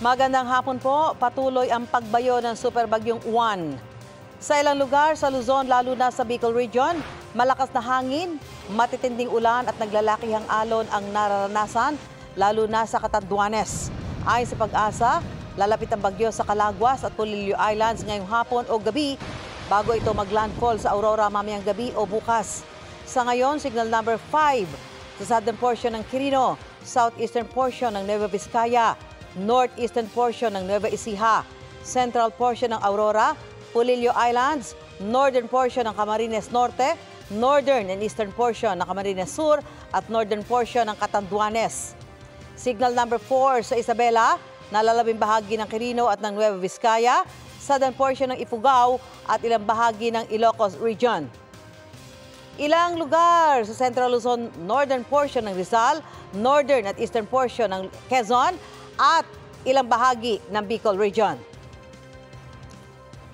Magandang hapon po. Patuloy ang pagbayo ng superbagyong Juan. Sa ilang lugar sa Luzon, lalo na sa Bicol Region, malakas na hangin, matitinding ulan at naglalakihang alon ang nararanasan, lalo na sa Catanduanes. Ayon sa Pag-asa, lalapit ang bagyo sa Calaguas at Polillo Islands ngayong hapon o gabi bago ito maglandfall sa Aurora mamayang gabi o bukas. Sa ngayon, signal number 5 sa southern portion ng Quirino, southeastern portion ng Nueva Vizcaya, northeastern portion ng Nueva Ecija, central portion ng Aurora, Polillo Islands, northern portion ng Camarines Norte, northern and eastern portion ng Camarines Sur at northern portion ng Catanduanes. Signal number 4 sa Isabela, nalalabing bahagi ng Quirino at ng Nueva Vizcaya, southern portion ng Ifugao at ilang bahagi ng Ilocos Region. Ilang lugar sa Central Luzon, northern portion ng Rizal, northern at eastern portion ng Quezon at ilang bahagi ng Bicol Region.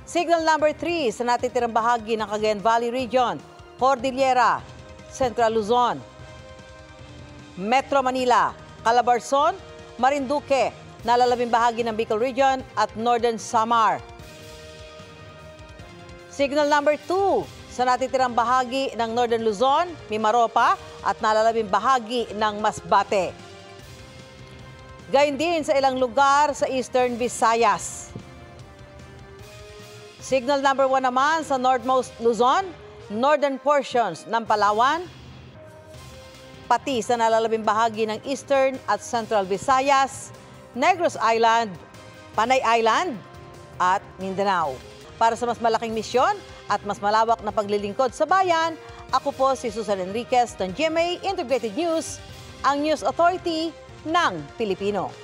Signal number 3 sa natitirang bahagi ng Cagayan Valley Region, Cordillera, Central Luzon, Metro Manila, Calabarzon, Marinduque, nalalabing bahagi ng Bicol Region at Northern Samar. Signal number 2 sa natitirang bahagi ng Northern Luzon, Mimaropa at nalalabing bahagi ng Masbate. Gayun din sa ilang lugar sa Eastern Visayas. Signal number 1 naman sa Northmost Luzon, northern portions ng Palawan, pati sa nalalabing bahagi ng Eastern at Central Visayas, Negros Island, Panay Island at Mindanao. Para sa mas malaking misyon at mas malawak na paglilingkod sa bayan, ako po si Susan Enriquez ng GMA Integrated News, ang News Authority ng Pilipino.